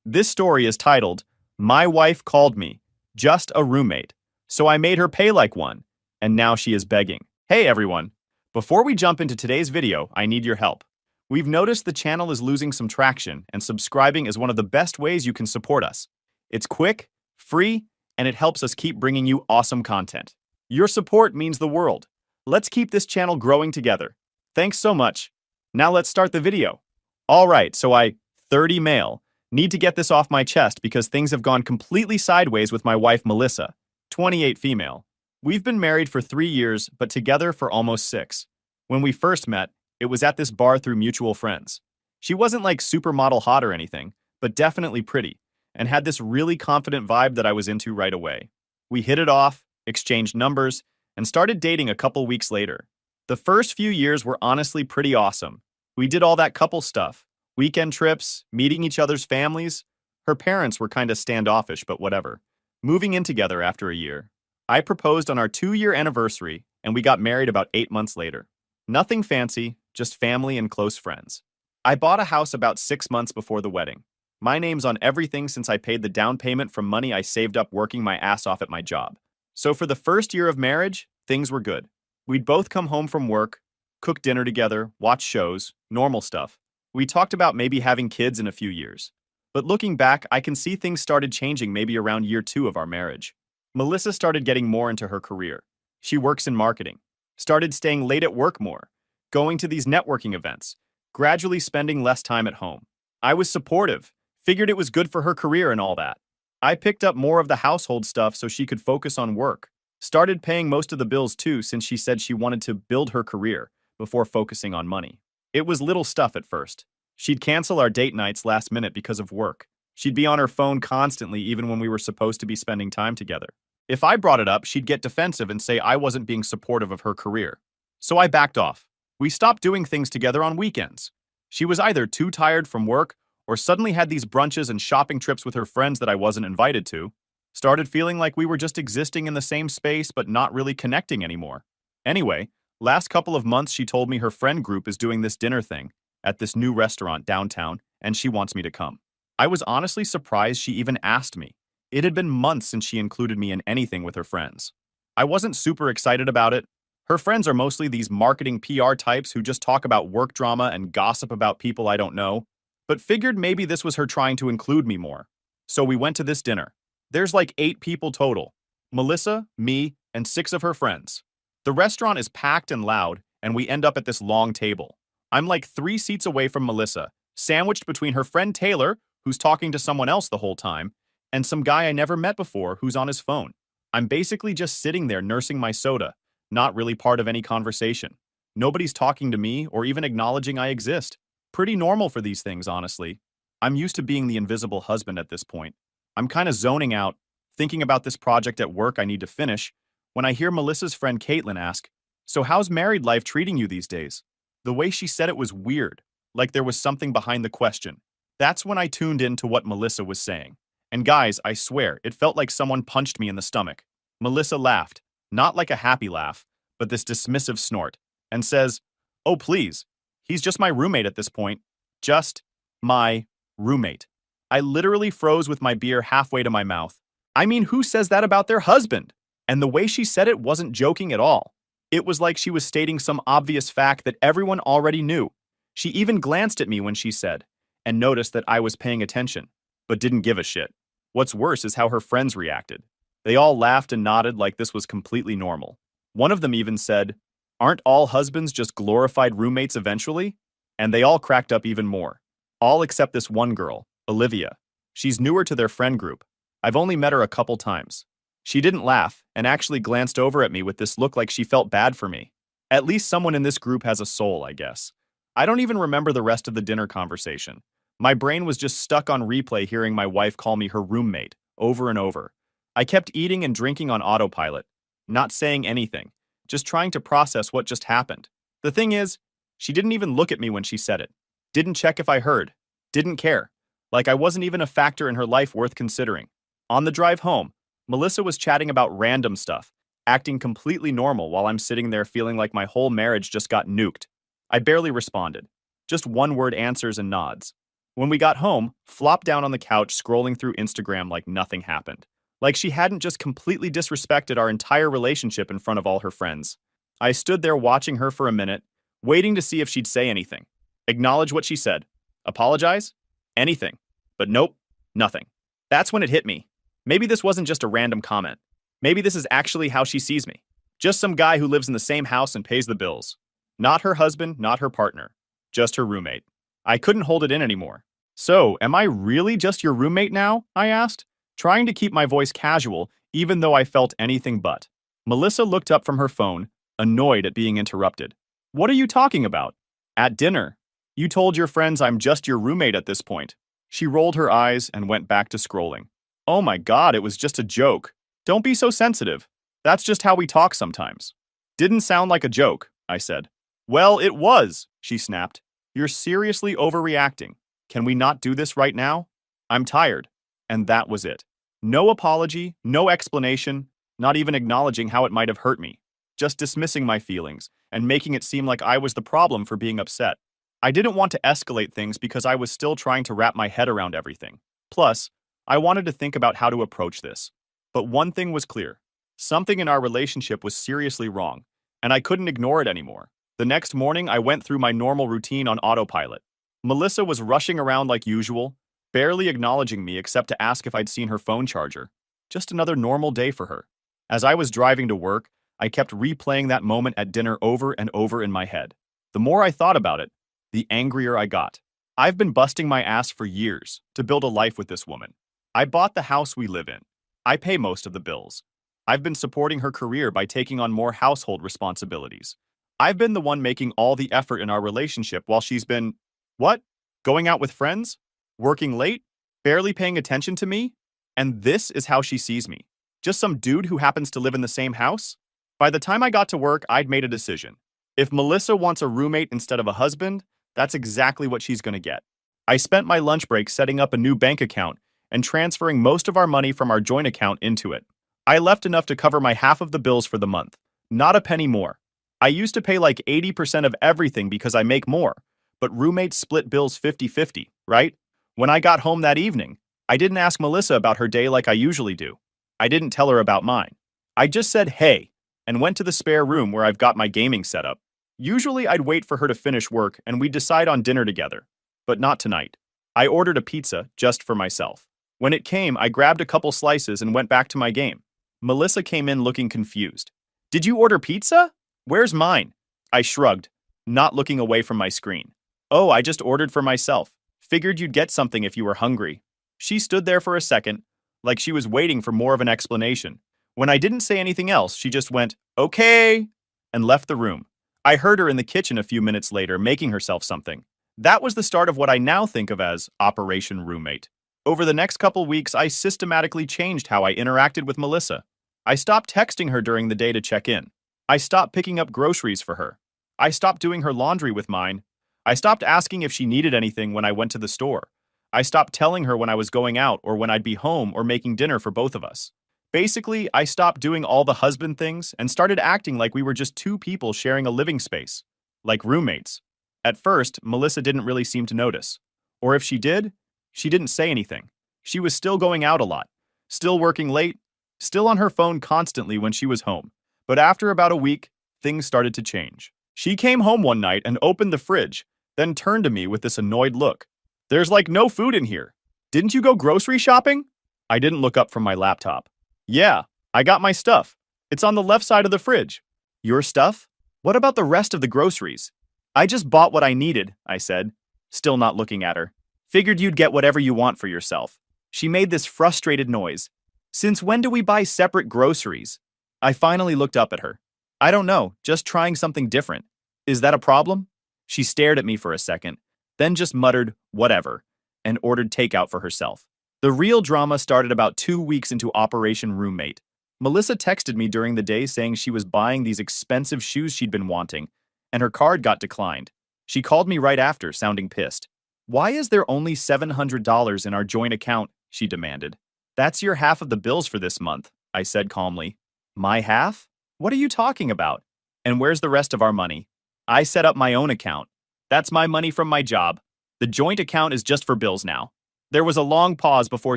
This story is titled, My Wife Called Me, Just a Roommate, so I made her pay like one, and now she is begging. Hey everyone! Before we jump into today's video, I need your help. We've noticed the channel is losing some traction, and subscribing is one of the best ways you can support us. It's quick, free, and it helps us keep bringing you awesome content. Your support means the world. Let's keep this channel growing together. Thanks so much. Now let's start the video. Alright, so 30 male, need to get this off my chest because things have gone completely sideways with my wife Melissa, 28 female. We've been married for 3 years, but together for almost 6. When we first met, it was at this bar through mutual friends. She wasn't like supermodel hot or anything, but definitely pretty, and had this really confident vibe that I was into right away. We hit it off, exchanged numbers, and started dating a couple weeks later. The first few years were honestly pretty awesome. We did all that couple stuff. Weekend trips, meeting each other's families. Her parents were kinda standoffish, but whatever. Moving in together after a year. I proposed on our 2-year anniversary, and we got married about 8 months later. Nothing fancy, just family and close friends. I bought a house about 6 months before the wedding. My name's on everything since I paid the down payment from money I saved up working my ass off at my job. So for the first year of marriage, things were good. We'd both come home from work, cook dinner together, watch shows, normal stuff. We talked about maybe having kids in a few years. But looking back, I can see things started changing maybe around year 2 of our marriage. Melissa started getting more into her career. She works in marketing, started staying late at work more, going to these networking events, gradually spending less time at home. I was supportive, figured it was good for her career and all that. I picked up more of the household stuff so she could focus on work. Started paying most of the bills too since she said she wanted to build her career before focusing on money. It was little stuff at first. She'd cancel our date nights last minute because of work. She'd be on her phone constantly even when we were supposed to be spending time together. If I brought it up, she'd get defensive and say I wasn't being supportive of her career. So I backed off. We stopped doing things together on weekends. She was either too tired from work or suddenly had these brunches and shopping trips with her friends that I wasn't invited to. Started feeling like we were just existing in the same space but not really connecting anymore. Anyway, last couple of months she told me her friend group is doing this dinner thing at this new restaurant downtown and she wants me to come. I was honestly surprised she even asked me. It had been months since she included me in anything with her friends. I wasn't super excited about it. Her friends are mostly these marketing PR types who just talk about work drama and gossip about people I don't know, but figured maybe this was her trying to include me more. So we went to this dinner. There's like 8 people total. Melissa, me, and 6 of her friends. The restaurant is packed and loud, and we end up at this long table. I'm like 3 seats away from Melissa, sandwiched between her friend Taylor, who's talking to someone else the whole time, and some guy I never met before who's on his phone. I'm basically just sitting there nursing my soda, not really part of any conversation. Nobody's talking to me or even acknowledging I exist. Pretty normal for these things, honestly. I'm used to being the invisible husband at this point. I'm kind of zoning out, thinking about this project at work I need to finish, when I hear Melissa's friend Caitlin ask, "So how's married life treating you these days?" The way she said it was weird, like there was something behind the question. That's when I tuned in to what Melissa was saying. And guys, I swear, it felt like someone punched me in the stomach. Melissa laughed, not like a happy laugh, but this dismissive snort, and says, "Oh please, he's just my roommate at this point. Just my roommate." I literally froze with my beer halfway to my mouth. I mean, who says that about their husband? And the way she said it wasn't joking at all. It was like she was stating some obvious fact that everyone already knew. She even glanced at me when she said, and noticed that I was paying attention, but didn't give a shit. What's worse is how her friends reacted. They all laughed and nodded like this was completely normal. One of them even said, "Aren't all husbands just glorified roommates eventually?" And they all cracked up even more. All except this one girl, Olivia. She's newer to their friend group. I've only met her a couple times. She didn't laugh and actually glanced over at me with this look like she felt bad for me. At least someone in this group has a soul, I guess. I don't even remember the rest of the dinner conversation. My brain was just stuck on replay hearing my wife call me her roommate over and over. I kept eating and drinking on autopilot, not saying anything, just trying to process what just happened. The thing is, she didn't even look at me when she said it. Didn't check if I heard. Didn't care. Like I wasn't even a factor in her life worth considering. On the drive home, Melissa was chatting about random stuff, acting completely normal while I'm sitting there feeling like my whole marriage just got nuked. I barely responded. Just one-word answers and nods. When we got home, flopped down on the couch scrolling through Instagram like nothing happened. Like she hadn't just completely disrespected our entire relationship in front of all her friends. I stood there watching her for a minute, waiting to see if she'd say anything. Acknowledge what she said. Apologize? Anything. But nope, nothing. That's when it hit me. Maybe this wasn't just a random comment. Maybe this is actually how she sees me. Just some guy who lives in the same house and pays the bills. Not her husband, not her partner. Just her roommate. I couldn't hold it in anymore. So, am I really just your roommate now? I asked, trying to keep my voice casual, even though I felt anything but. Melissa looked up from her phone, annoyed at being interrupted. What are you talking about? At dinner. You told your friends I'm just your roommate at this point. She rolled her eyes and went back to scrolling. Oh my God, it was just a joke. Don't be so sensitive. That's just how we talk sometimes. Didn't sound like a joke, I said. Well, it was, she snapped. You're seriously overreacting. Can we not do this right now? I'm tired. And that was it. No apology, no explanation, not even acknowledging how it might have hurt me. Just dismissing my feelings and making it seem like I was the problem for being upset. I didn't want to escalate things because I was still trying to wrap my head around everything. Plus, I wanted to think about how to approach this. But one thing was clear. Something in our relationship was seriously wrong, and I couldn't ignore it anymore. The next morning, I went through my normal routine on autopilot. Melissa was rushing around like usual, barely acknowledging me except to ask if I'd seen her phone charger. Just another normal day for her. As I was driving to work, I kept replaying that moment at dinner over and over in my head. The more I thought about it, the angrier I got. I've been busting my ass for years to build a life with this woman. I bought the house we live in. I pay most of the bills. I've been supporting her career by taking on more household responsibilities. I've been the one making all the effort in our relationship while she's been, what? Going out with friends? Working late? Barely paying attention to me? And this is how she sees me. Just some dude who happens to live in the same house? By the time I got to work, I'd made a decision. If Melissa wants a roommate instead of a husband, that's exactly what she's going to get. I spent my lunch break setting up a new bank account and transferring most of our money from our joint account into it. I left enough to cover my half of the bills for the month. Not a penny more. I used to pay like 80% of everything because I make more, but roommates split bills 50-50, right? When I got home that evening, I didn't ask Melissa about her day like I usually do. I didn't tell her about mine. I just said, hey, and went to the spare room where I've got my gaming set up. Usually I'd wait for her to finish work and we'd decide on dinner together, but not tonight. I ordered a pizza just for myself. When it came, I grabbed a couple slices and went back to my game. Melissa came in looking confused. Did you order pizza? Where's mine? I shrugged, not looking away from my screen. Oh, I just ordered for myself. Figured you'd get something if you were hungry. She stood there for a second, like she was waiting for more of an explanation. When I didn't say anything else, she just went, okay, and left the room. I heard her in the kitchen a few minutes later making herself something. That was the start of what I now think of as Operation Roommate. Over the next couple weeks, I systematically changed how I interacted with Melissa. I stopped texting her during the day to check in. I stopped picking up groceries for her. I stopped doing her laundry with mine. I stopped asking if she needed anything when I went to the store. I stopped telling her when I was going out or when I'd be home or making dinner for both of us. Basically, I stopped doing all the husband things and started acting like we were just two people sharing a living space, like roommates. At first, Melissa didn't really seem to notice. Or if she did, she didn't say anything. She was still going out a lot, still working late, still on her phone constantly when she was home. But after about a week, things started to change. She came home one night and opened the fridge, then turned to me with this annoyed look. There's like no food in here. Didn't you go grocery shopping? I didn't look up from my laptop. Yeah, I got my stuff. It's on the left side of the fridge. Your stuff? What about the rest of the groceries? I just bought what I needed, I said, still not looking at her. Figured you'd get whatever you want for yourself. She made this frustrated noise. Since when do we buy separate groceries? I finally looked up at her. I don't know, just trying something different. Is that a problem? She stared at me for a second, then just muttered, whatever, and ordered takeout for herself. The real drama started about 2 weeks into Operation Roommate. Melissa texted me during the day saying she was buying these expensive shoes she'd been wanting, and her card got declined. She called me right after, sounding pissed. Why is there only $700 in our joint account? She demanded. That's your half of the bills for this month, I said calmly. My half? What are you talking about? And where's the rest of our money? I set up my own account. That's my money from my job. The joint account is just for bills now. There was a long pause before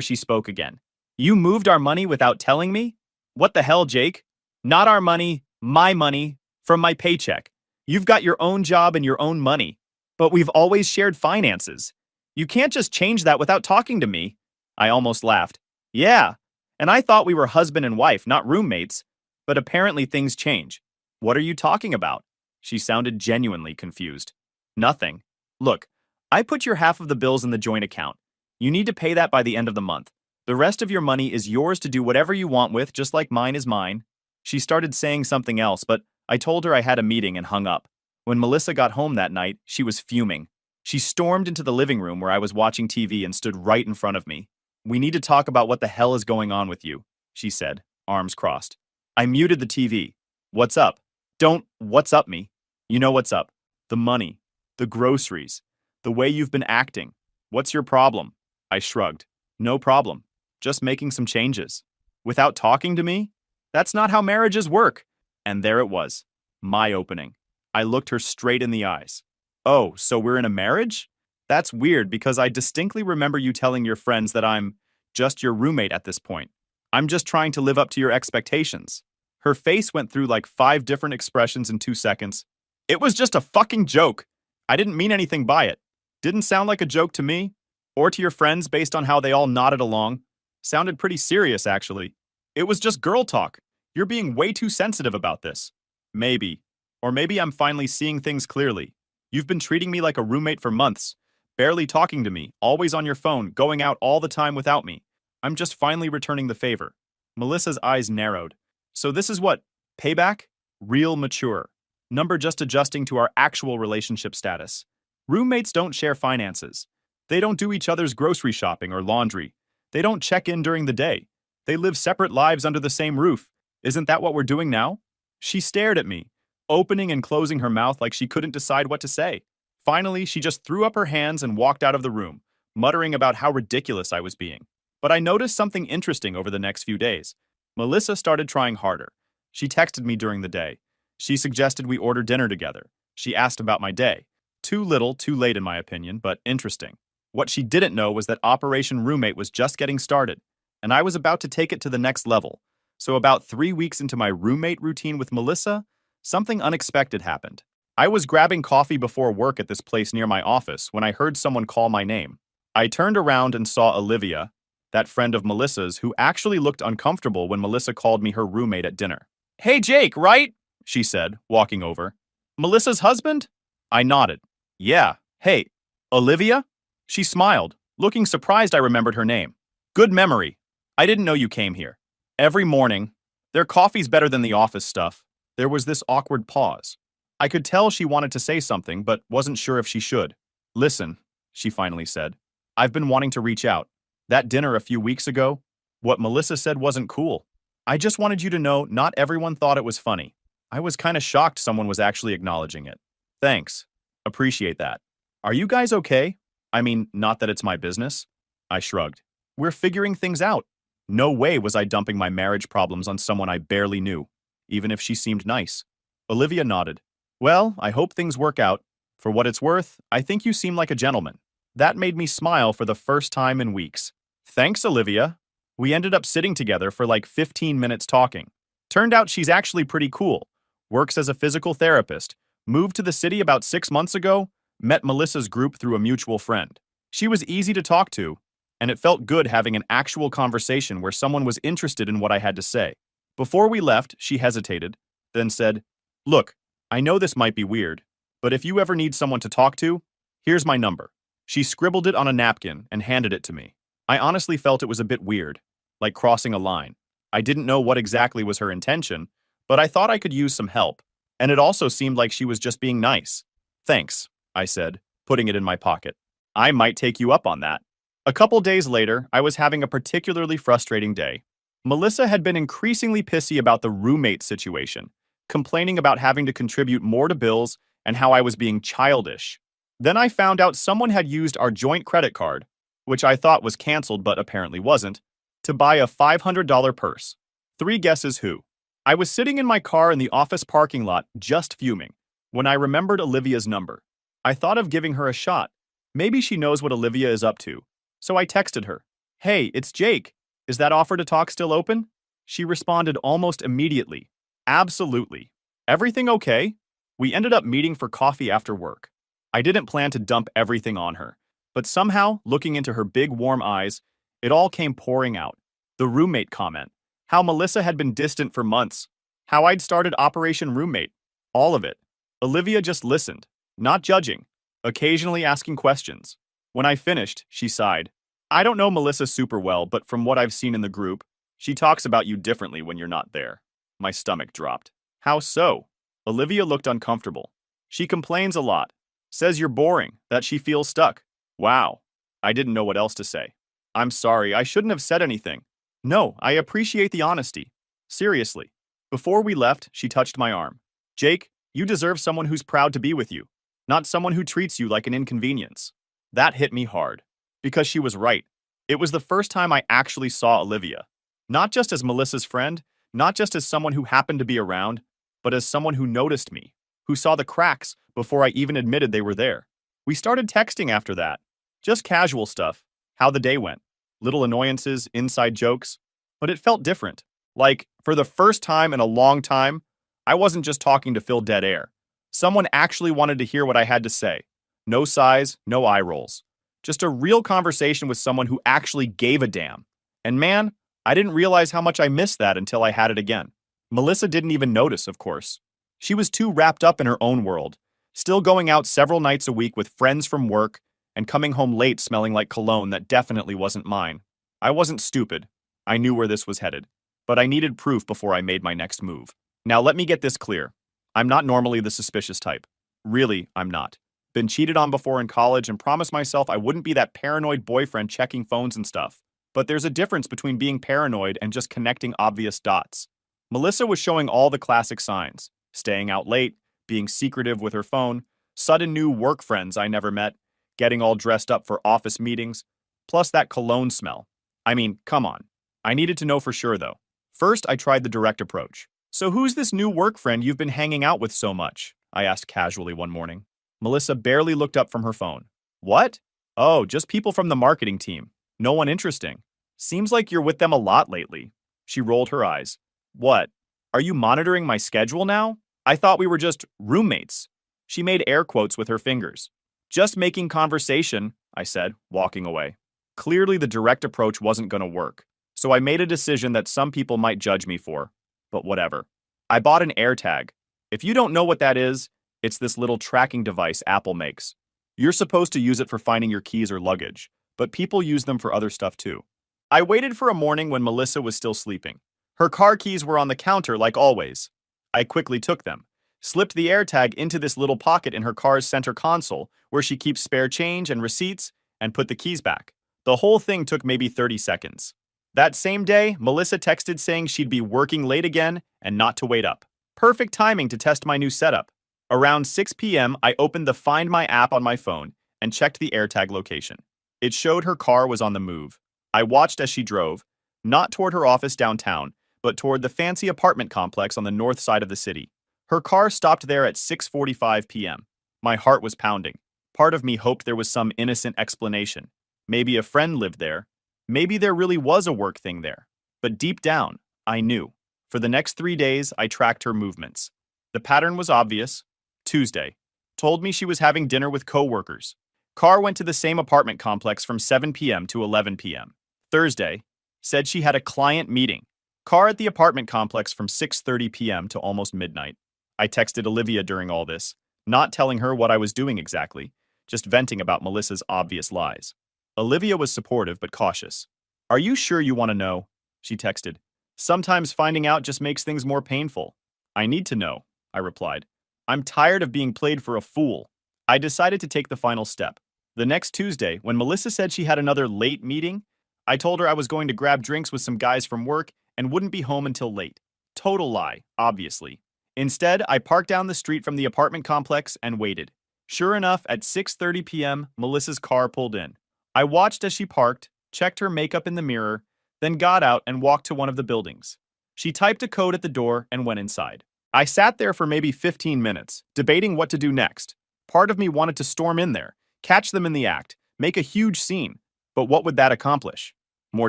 she spoke again. You moved our money without telling me? What the hell, Jake? Not our money, my money, from my paycheck. You've got your own job and your own money. But we've always shared finances. You can't just change that without talking to me. I almost laughed. Yeah, and I thought we were husband and wife, not roommates. But apparently things change. What are you talking about? She sounded genuinely confused. Nothing. Look, I put your half of the bills in the joint account. You need to pay that by the end of the month. The rest of your money is yours to do whatever you want with, just like mine is mine. She started saying something else, but I told her I had a meeting and hung up. When Melissa got home that night, she was fuming. She stormed into the living room where I was watching TV and stood right in front of me. We need to talk about what the hell is going on with you, she said, arms crossed. I muted the TV. What's up? Don't what's up me. You know what's up. The money. The groceries. The way you've been acting. What's your problem? I shrugged. No problem. Just making some changes. Without talking to me? That's not how marriages work. And there it was. My opening. I looked her straight in the eyes. Oh, so we're in a marriage? That's weird because I distinctly remember you telling your friends that I'm just your roommate at this point. I'm just trying to live up to your expectations. Her face went through like 5 different expressions in 2 seconds. It was just a fucking joke. I didn't mean anything by it. Didn't sound like a joke to me, or to your friends based on how they all nodded along. Sounded pretty serious, actually. It was just girl talk. You're being way too sensitive about this. Maybe. Or maybe I'm finally seeing things clearly. You've been treating me like a roommate for months, barely talking to me, always on your phone, going out all the time without me. I'm just finally returning the favor. Melissa's eyes narrowed. So this is what? Payback? Real mature. Number just adjusting to our actual relationship status. Roommates don't share finances. They don't do each other's grocery shopping or laundry. They don't check in during the day. They live separate lives under the same roof. Isn't that what we're doing now? She stared at me, opening and closing her mouth like she couldn't decide what to say. Finally, she just threw up her hands and walked out of the room, muttering about how ridiculous I was being. But I noticed something interesting over the next few days. Melissa started trying harder. She texted me during the day. She suggested we order dinner together. She asked about my day. Too little, too late in my opinion, but interesting. What she didn't know was that Operation Roommate was just getting started, and I was about to take it to the next level. So about 3 weeks into my roommate routine with Melissa, something unexpected happened. I was grabbing coffee before work at this place near my office when I heard someone call my name. I turned around and saw Olivia, that friend of Melissa's who actually looked uncomfortable when Melissa called me her roommate at dinner. Hey Jake, right? She said, walking over. Melissa's husband? I nodded. Yeah. Hey, Olivia? She smiled, looking surprised I remembered her name. Good memory. I didn't know you came here. Every morning, their coffee's better than the office stuff. There was this awkward pause. I could tell she wanted to say something, but wasn't sure if she should. Listen, she finally said. I've been wanting to reach out. That dinner a few weeks ago, what Melissa said wasn't cool. I just wanted you to know not everyone thought it was funny. I was kind of shocked someone was actually acknowledging it. Thanks. Appreciate that. Are you guys okay? I mean, not that it's my business. I shrugged. We're figuring things out. No way was I dumping my marriage problems on someone I barely knew, even if she seemed nice. Olivia nodded. Well, I hope things work out. For what it's worth, I think you seem like a gentleman. That made me smile for the first time in weeks. Thanks, Olivia. We ended up sitting together for like 15 minutes talking. Turned out she's actually pretty cool. Works as a physical therapist. Moved to the city about 6 months ago. Met Melissa's group through a mutual friend. She was easy to talk to, and it felt good having an actual conversation where someone was interested in what I had to say. Before we left, she hesitated, then said, Look, I know this might be weird, but if you ever need someone to talk to, here's my number. She scribbled it on a napkin and handed it to me. I honestly felt it was a bit weird, like crossing a line. I didn't know what exactly was her intention, but I thought I could use some help, and it also seemed like she was just being nice. Thanks, I said, putting it in my pocket. I might take you up on that. A couple days later, I was having a particularly frustrating day. Melissa had been increasingly pissy about the roommate situation, complaining about having to contribute more to bills and how I was being childish. Then I found out someone had used our joint credit card, which I thought was canceled but apparently wasn't, to buy a $500 purse. 3 guesses who. I was sitting in my car in the office parking lot just fuming when I remembered Olivia's number. I thought of giving her a shot, Maybe she knows what Olivia is up to. So I texted her, "Hey, it's Jake. Is that offer to talk still open?" She responded almost immediately, "Absolutely. Everything okay?" We ended up meeting for coffee after work. I didn't plan to dump everything on her, but somehow, looking into her big warm eyes, it all came pouring out. The roommate comment, how Melissa had been distant for months, how I'd started Operation Roommate, all of it. Olivia just listened, not judging, occasionally asking questions. When I finished, she sighed. "I don't know Melissa super well, but from what I've seen in the group, she talks about you differently when you're not there." My stomach dropped. "How so?" Olivia looked uncomfortable. "She complains a lot. Says you're boring, that she feels stuck." Wow. I didn't know what else to say. "I'm sorry, I shouldn't have said anything." "No, I appreciate the honesty. Seriously." Before we left, she touched my arm. "Jake, you deserve someone who's proud to be with you, not someone who treats you like an inconvenience." That hit me hard. Because she was right. It was the first time I actually saw Olivia. Not just as Melissa's friend, not just as someone who happened to be around, but as someone who noticed me, who saw the cracks before I even admitted they were there. We started texting after that. Just casual stuff, how the day went, little annoyances, inside jokes, but it felt different. Like, for the first time in a long time, I wasn't just talking to fill dead air. Someone actually wanted to hear what I had to say. No sighs, no eye rolls. Just a real conversation with someone who actually gave a damn. And man, I didn't realize how much I missed that until I had it again. Melissa didn't even notice, of course. She was too wrapped up in her own world, still going out several nights a week with friends from work and coming home late smelling like cologne that definitely wasn't mine. I wasn't stupid. I knew where this was headed. But I needed proof before I made my next move. Now let me get this clear. I'm not normally the suspicious type. Really, I'm not. Been cheated on before in college and promised myself I wouldn't be that paranoid boyfriend checking phones and stuff. But there's a difference between being paranoid and just connecting obvious dots. Melissa was showing all the classic signs. Staying out late, being secretive with her phone, sudden new work friends I never met, getting all dressed up for office meetings, plus that cologne smell. I mean, come on. I needed to know for sure though. First, I tried the direct approach. "So who's this new work friend you've been hanging out with so much?" I asked casually one morning. Melissa barely looked up from her phone. "What? Oh, just people from the marketing team. No one interesting. Seems like you're with them a lot lately." She rolled her eyes. "What? Are you monitoring my schedule now? I thought we were just roommates." She made air quotes with her fingers. "Just making conversation," I said, walking away. Clearly the direct approach wasn't going to work, so I made a decision that some people might judge me for. But whatever. I bought an AirTag. If you don't know what that is, it's this little tracking device Apple makes. You're supposed to use it for finding your keys or luggage, but people use them for other stuff too. I waited for a morning when Melissa was still sleeping. Her car keys were on the counter like always. I quickly took them, slipped the AirTag into this little pocket in her car's center console where she keeps spare change and receipts, and put the keys back. The whole thing took maybe 30 seconds. That same day, Melissa texted saying she'd be working late again and not to wait up. Perfect timing to test my new setup. Around 6 p.m., I opened the Find My app on my phone and checked the AirTag location. It showed her car was on the move. I watched as she drove, not toward her office downtown, but toward the fancy apartment complex on the north side of the city. Her car stopped there at 6:45 p.m. My heart was pounding. Part of me hoped there was some innocent explanation. Maybe a friend lived there. Maybe there really was a work thing there. But deep down, I knew. For the next 3 days, I tracked her movements. The pattern was obvious. Tuesday. Told me she was having dinner with coworkers. Car went to the same apartment complex from 7 p.m. to 11 p.m. Thursday. Said she had a client meeting. Car at the apartment complex from 6:30 p.m. to almost midnight. I texted Olivia during all this, not telling her what I was doing exactly, just venting about Melissa's obvious lies. Olivia was supportive but cautious. "Are you sure you want to know?" She texted. "Sometimes finding out just makes things more painful." "I need to know," I replied. "I'm tired of being played for a fool." I decided to take the final step. The next Tuesday, when Melissa said she had another late meeting, I told her I was going to grab drinks with some guys from work and wouldn't be home until late. Total lie, obviously. Instead, I parked down the street from the apartment complex and waited. Sure enough, at 6:30 p.m., Melissa's car pulled in. I watched as she parked, checked her makeup in the mirror, then got out and walked to one of the buildings. She typed a code at the door and went inside. I sat there for maybe 15 minutes, debating what to do next. Part of me wanted to storm in there, Catch them in the act. Make a huge scene. But what would that accomplish? More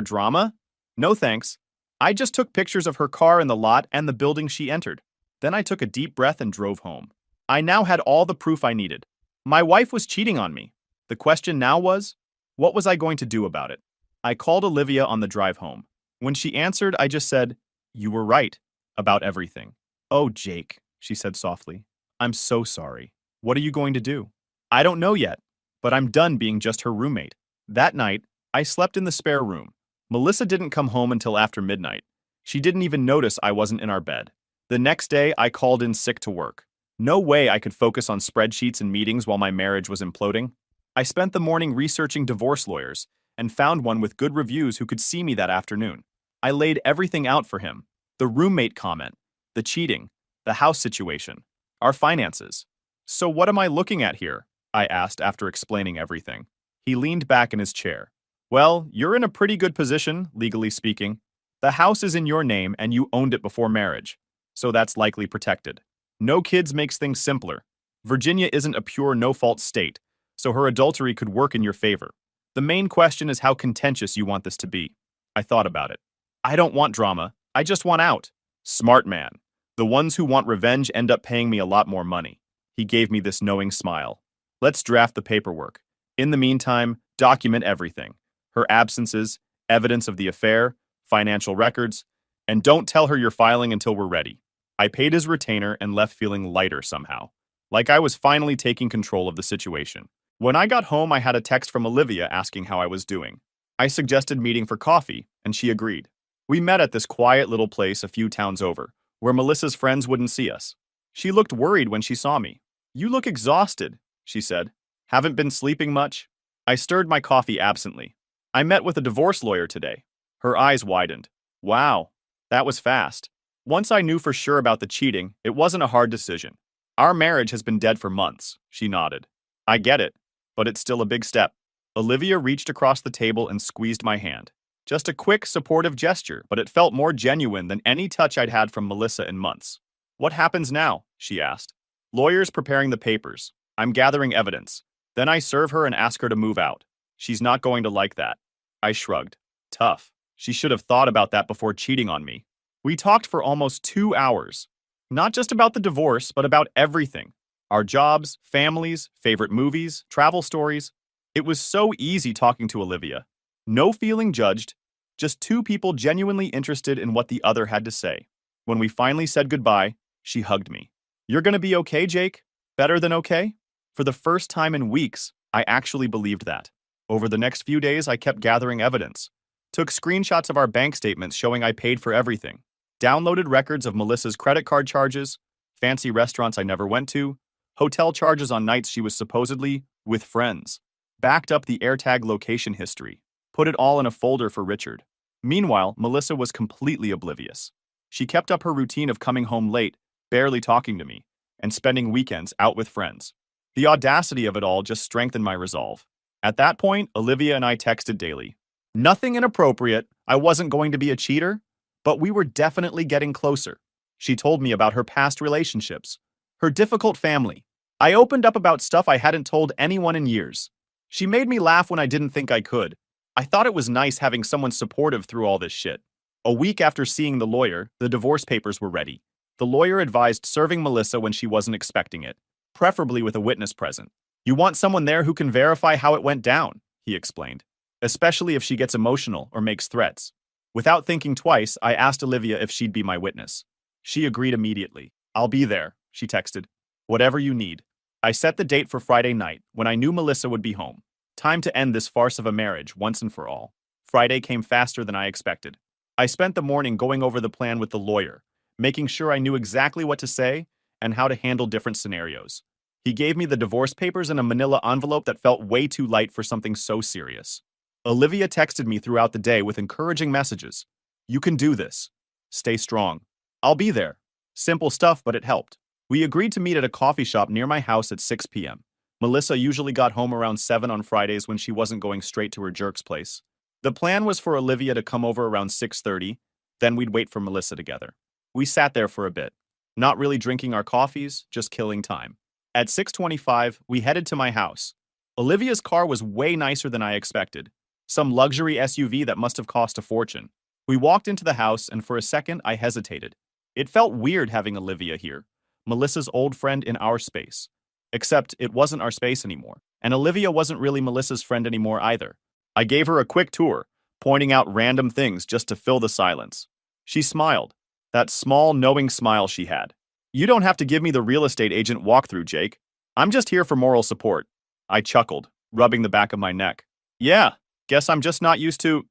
drama? No thanks. I just took pictures of her car in the lot and the building she entered. Then I took a deep breath and drove home. I now had all the proof I needed. My wife was cheating on me. The question now was, what was I going to do about it? I called Olivia on the drive home. When she answered, I just said, "You were right about everything." "Oh, Jake," she said softly. "I'm so sorry. What are you going to do?" "I don't know yet, but I'm done being just her roommate." That night, I slept in the spare room. Melissa didn't come home until after midnight. She didn't even notice I wasn't in our bed. The next day, I called in sick to work. No way I could focus on spreadsheets and meetings while my marriage was imploding. I spent the morning researching divorce lawyers and found one with good reviews who could see me that afternoon. I laid everything out for him. The roommate comment, the cheating, the house situation, our finances. "So what am I looking at here?" I asked after explaining everything. He leaned back in his chair. "Well, you're in a pretty good position, legally speaking. The house is in your name and you owned it before marriage, so that's likely protected. No kids makes things simpler. Virginia isn't a pure no-fault state, so her adultery could work in your favor. The main question is how contentious you want this to be." I thought about it. "I don't want drama. I just want out." "Smart man. The ones who want revenge end up paying me a lot more money." He gave me this knowing smile. "Let's draft the paperwork. In the meantime, document everything. Her absences, evidence of the affair, financial records, and don't tell her you're filing until we're ready." I paid his retainer and left feeling lighter somehow, like I was finally taking control of the situation. When I got home, I had a text from Olivia asking how I was doing. I suggested meeting for coffee, and she agreed. We met at this quiet little place a few towns over, where Melissa's friends wouldn't see us. She looked worried when she saw me. "You look exhausted," she said. "Haven't been sleeping much?" I stirred my coffee absently. "I met with a divorce lawyer today." Her eyes widened. "Wow, that was fast." Once I knew for sure about the cheating, it wasn't a hard decision. "Our marriage has been dead for months," she nodded. "I get it, but it's still a big step." Olivia reached across the table and squeezed my hand. Just a quick, supportive gesture, but it felt more genuine than any touch I'd had from Melissa in months. "What happens now?" she asked. "Lawyers preparing the papers. I'm gathering evidence. Then I serve her and ask her to move out. She's not going to like that." I shrugged. Tough. She should have thought about that before cheating on me. We talked for almost 2 hours. Not just about the divorce, but about everything. Our jobs, families, favorite movies, travel stories. It was so easy talking to Olivia. No feeling judged, just two people genuinely interested in what the other had to say. When we finally said goodbye, she hugged me. "You're gonna be okay, Jake? Better than okay?" For the first time in weeks, I actually believed that. Over the next few days, I kept gathering evidence. Took screenshots of our bank statements showing I paid for everything. Downloaded records of Melissa's credit card charges, fancy restaurants I never went to, hotel charges on nights she was supposedly with friends. Backed up the AirTag location history. Put it all in a folder for Richard. Meanwhile, Melissa was completely oblivious. She kept up her routine of coming home late, barely talking to me, and spending weekends out with friends. The audacity of it all just strengthened my resolve. At that point, Olivia and I texted daily. Nothing inappropriate, I wasn't going to be a cheater, but we were definitely getting closer. She told me about her past relationships, her difficult family. I opened up about stuff I hadn't told anyone in years. She made me laugh when I didn't think I could. I thought it was nice having someone supportive through all this shit. A week after seeing the lawyer, the divorce papers were ready. The lawyer advised serving Melissa when she wasn't expecting it, preferably with a witness present. "You want someone there who can verify how it went down," he explained, "especially if she gets emotional or makes threats." Without thinking twice, I asked Olivia if she'd be my witness. She agreed immediately. "I'll be there," she texted. "Whatever you need." I set the date for Friday night, when I knew Melissa would be home. Time to end this farce of a marriage once and for all. Friday came faster than I expected. I spent the morning going over the plan with the lawyer, making sure I knew exactly what to say and how to handle different scenarios. He gave me the divorce papers in a manila envelope that felt way too light for something so serious. Olivia texted me throughout the day with encouraging messages. "You can do this. Stay strong. I'll be there." Simple stuff, but it helped. We agreed to meet at a coffee shop near my house at 6 p.m. Melissa usually got home around 7 on Fridays when she wasn't going straight to her jerk's place. The plan was for Olivia to come over around 6:30, then we'd wait for Melissa together. We sat there for a bit, not really drinking our coffees, just killing time. At 6:25, we headed to my house. Olivia's car was way nicer than I expected. Some luxury SUV that must have cost a fortune. We walked into the house, and for a second, I hesitated. It felt weird having Olivia here, Melissa's old friend in our space. Except it wasn't our space anymore, and Olivia wasn't really Melissa's friend anymore either. I gave her a quick tour, pointing out random things just to fill the silence. She smiled, that small, knowing smile she had. You don't have to give me the real estate agent walkthrough, Jake. I'm just here for moral support. I chuckled, rubbing the back of my neck. Yeah, guess I'm just not used to,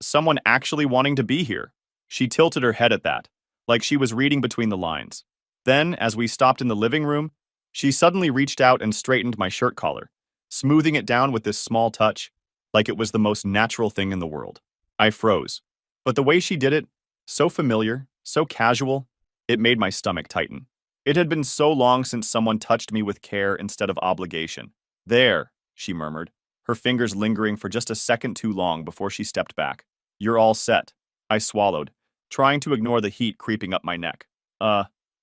someone actually wanting to be here. She tilted her head at that, like she was reading between the lines. Then, as we stopped in the living room, she suddenly reached out and straightened my shirt collar, smoothing it down with this small touch, like it was the most natural thing in the world. I froze. But the way she did it, so familiar, so casual, it made my stomach tighten. It had been so long since someone touched me with care instead of obligation. There, she murmured, her fingers lingering for just a second too long before she stepped back. You're all set. I swallowed, trying to ignore the heat creeping up my neck.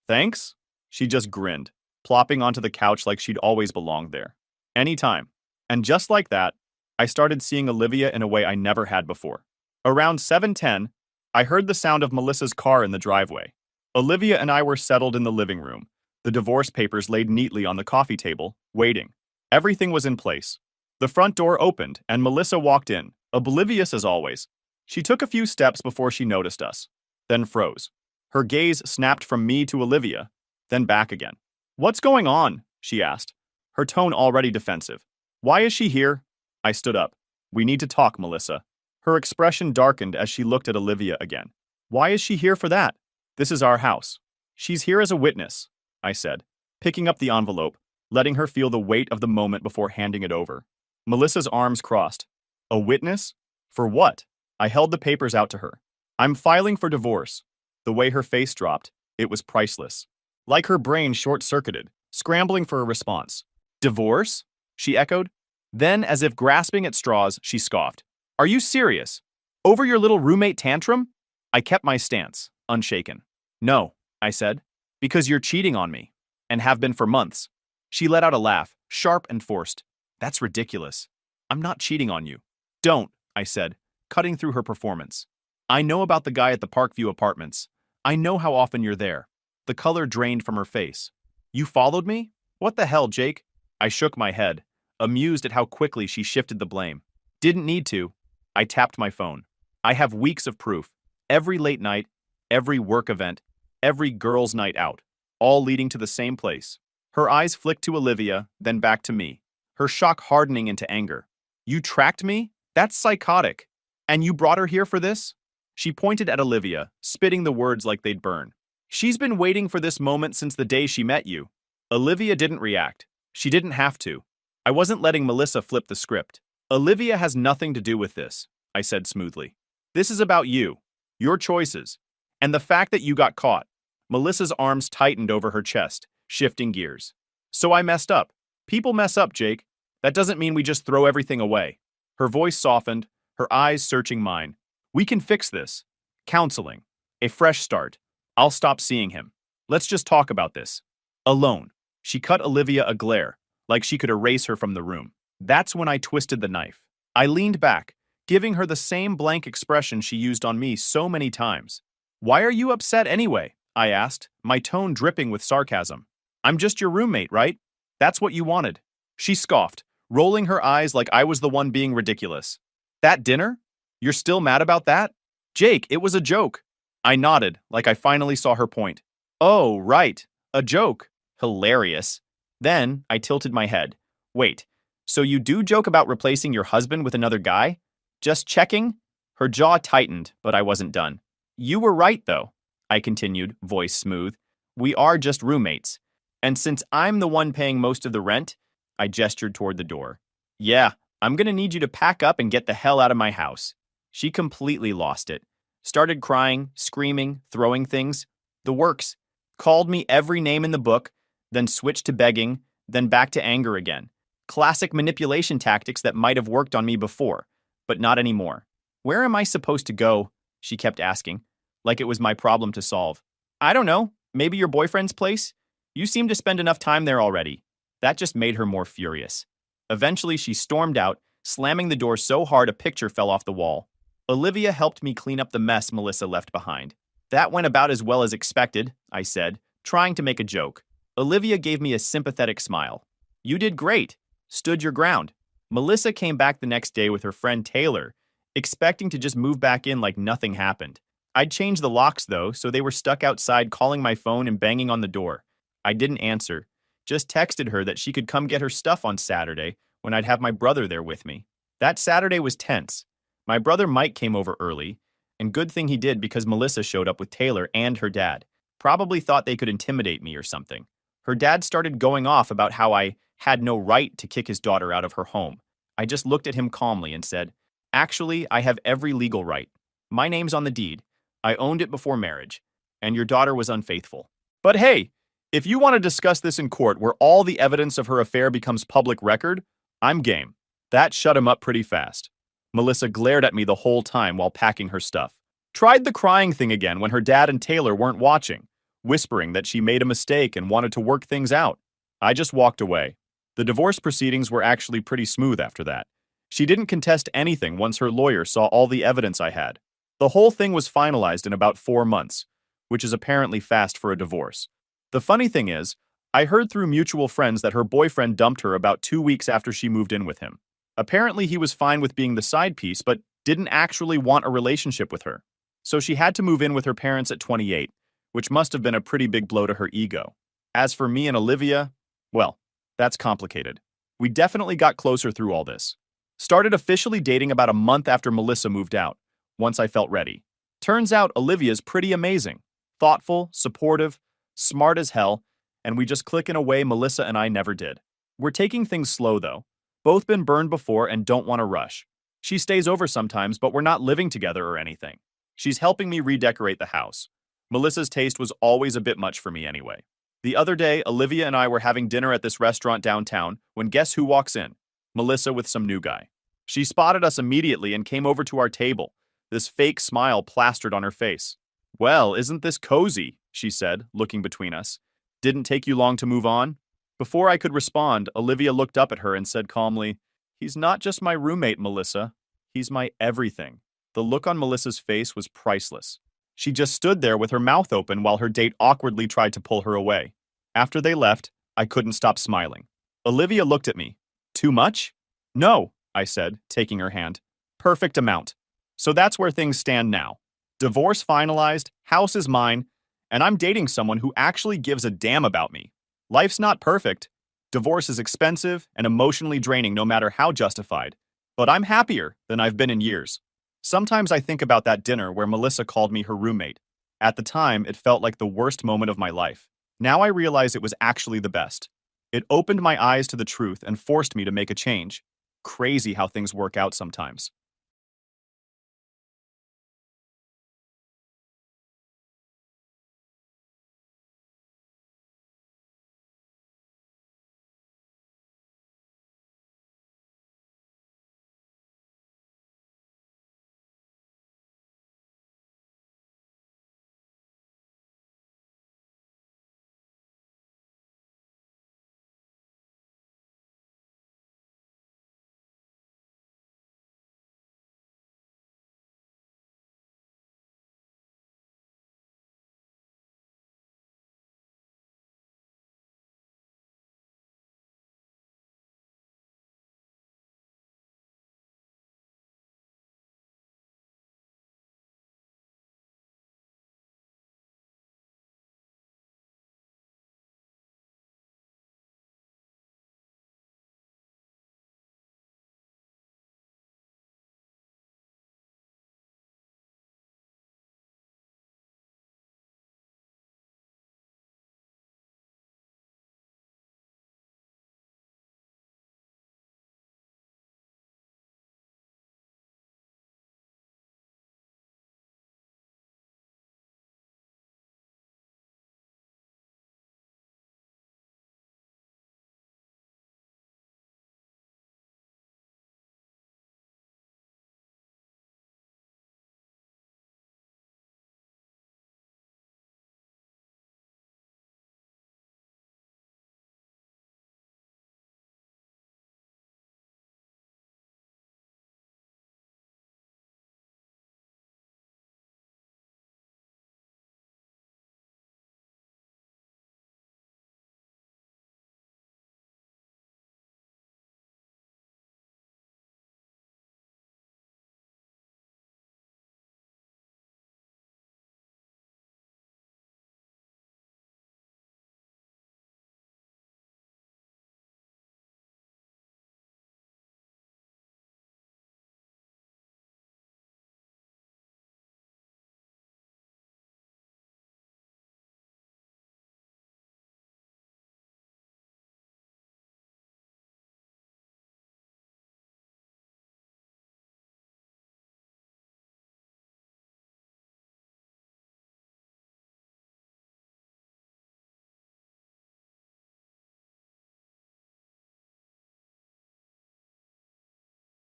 Thanks? She just grinned, plopping onto the couch like she'd always belonged there. Anytime. And just like that, I started seeing Olivia in a way I never had before. Around 7:10, I heard the sound of Melissa's car in the driveway. Olivia and I were settled in the living room, the divorce papers laid neatly on the coffee table, waiting. Everything was in place. The front door opened, and Melissa walked in, oblivious as always. She took a few steps before she noticed us, then froze. Her gaze snapped from me to Olivia, then back again. What's going on? She asked, her tone already defensive. Why is she here? I stood up. We need to talk, Melissa. Her expression darkened as she looked at Olivia again. Why is she here for that? This is our house. She's here as a witness, I said, picking up the envelope, letting her feel the weight of the moment before handing it over. Melissa's arms crossed. A witness? For what? I held the papers out to her. I'm filing for divorce. The way her face dropped, it was priceless. Like her brain short-circuited, scrambling for a response. Divorce? She echoed. Then, as if grasping at straws, she scoffed. Are you serious? Over your little roommate tantrum? I kept my stance, unshaken. No, I said, because you're cheating on me, and have been for months. She let out a laugh, sharp and forced. That's ridiculous. I'm not cheating on you. Don't, I said, cutting through her performance. I know about the guy at the Parkview Apartments. I know how often you're there. The color drained from her face. You followed me? What the hell, Jake? I shook my head, amused at how quickly she shifted the blame. Didn't need to. I tapped my phone. I have weeks of proof. Every late night, every work event, every girls' night out, all leading to the same place. Her eyes flicked to Olivia, then back to me, her shock hardening into anger. You tracked me? That's psychotic. And you brought her here for this? She pointed at Olivia, spitting the words like they'd burn. She's been waiting for this moment since the day she met you. Olivia didn't react. She didn't have to. I wasn't letting Melissa flip the script. Olivia has nothing to do with this, I said smoothly. This is about you, your choices, and the fact that you got caught. Melissa's arms tightened over her chest, shifting gears. So I messed up. People mess up, Jake. That doesn't mean we just throw everything away. Her voice softened, her eyes searching mine. We can fix this. Counseling. A fresh start. I'll stop seeing him. Let's just talk about this. Alone. She cut Olivia a glare, like she could erase her from the room. That's when I twisted the knife. I leaned back, giving her the same blank expression she used on me so many times. Why are you upset anyway? I asked, my tone dripping with sarcasm. I'm just your roommate, right? That's what you wanted. She scoffed, rolling her eyes like I was the one being ridiculous. That dinner? You're still mad about that? Jake, it was a joke. I nodded, like I finally saw her point. Oh, right. A joke. Hilarious. Then I tilted my head. Wait, so you do joke about replacing your husband with another guy? Just checking? Her jaw tightened, but I wasn't done. You were right, though, I continued, voice smooth. We are just roommates. And since I'm the one paying most of the rent, I gestured toward the door. Yeah, I'm gonna need you to pack up and get the hell out of my house. She completely lost it. Started crying, screaming, throwing things. The works. Called me every name in the book, then switched to begging, then back to anger again. Classic manipulation tactics that might have worked on me before, but not anymore. Where am I supposed to go? She kept asking, like it was my problem to solve. I don't know, maybe your boyfriend's place? You seem to spend enough time there already. That just made her more furious. Eventually, she stormed out, slamming the door so hard a picture fell off the wall. Olivia helped me clean up the mess Melissa left behind. That went about as well as expected, I said, trying to make a joke. Olivia gave me a sympathetic smile. You did great. Stood your ground. Melissa came back the next day with her friend Taylor, expecting to just move back in like nothing happened. I'd changed the locks though, so they were stuck outside calling my phone and banging on the door. I didn't answer, just texted her that she could come get her stuff on Saturday when I'd have my brother there with me. That Saturday was tense. My brother Mike came over early, and good thing he did because Melissa showed up with Taylor and her dad. Probably thought they could intimidate me or something. Her dad started going off about how I had no right to kick his daughter out of her home. I just looked at him calmly and said, "Actually, I have every legal right. My name's on the deed. I owned it before marriage, and your daughter was unfaithful. But hey, if you want to discuss this in court where all the evidence of her affair becomes public record, I'm game." That shut him up pretty fast. Melissa glared at me the whole time while packing her stuff. Tried the crying thing again when her dad and Taylor weren't watching, whispering that she made a mistake and wanted to work things out. I just walked away. The divorce proceedings were actually pretty smooth after that. She didn't contest anything once her lawyer saw all the evidence I had. The whole thing was finalized in about 4 months, which is apparently fast for a divorce. The funny thing is, I heard through mutual friends that her boyfriend dumped her about 2 weeks after she moved in with him. Apparently he was fine with being the side piece, but didn't actually want a relationship with her. So she had to move in with her parents at 28, which must have been a pretty big blow to her ego. As for me and Olivia, well, that's complicated. We definitely got closer through all this. Started officially dating about a month after Melissa moved out, once I felt ready. Turns out Olivia's pretty amazing. Thoughtful, supportive, smart as hell, and we just click in a way Melissa and I never did. We're taking things slow though. Both been burned before and don't want to rush. She stays over sometimes, but we're not living together or anything. She's helping me redecorate the house. Melissa's taste was always a bit much for me anyway. The other day, Olivia and I were having dinner at this restaurant downtown when guess who walks in? Melissa with some new guy. She spotted us immediately and came over to our table, this fake smile plastered on her face. "Well, isn't this cozy?" she said, looking between us. "Didn't take you long to move on?" Before I could respond, Olivia looked up at her and said calmly, "He's not just my roommate, Melissa. He's my everything." The look on Melissa's face was priceless. She just stood there with her mouth open while her date awkwardly tried to pull her away. After they left, I couldn't stop smiling. Olivia looked at me. "Too much?" "No," I said, taking her hand. "Perfect amount." So that's where things stand now. Divorce finalized, house is mine, and I'm dating someone who actually gives a damn about me. Life's not perfect. Divorce is expensive and emotionally draining no matter how justified. But I'm happier than I've been in years. Sometimes I think about that dinner where Melissa called me her roommate. At the time, it felt like the worst moment of my life. Now I realize it was actually the best. It opened my eyes to the truth and forced me to make a change. Crazy how things work out sometimes.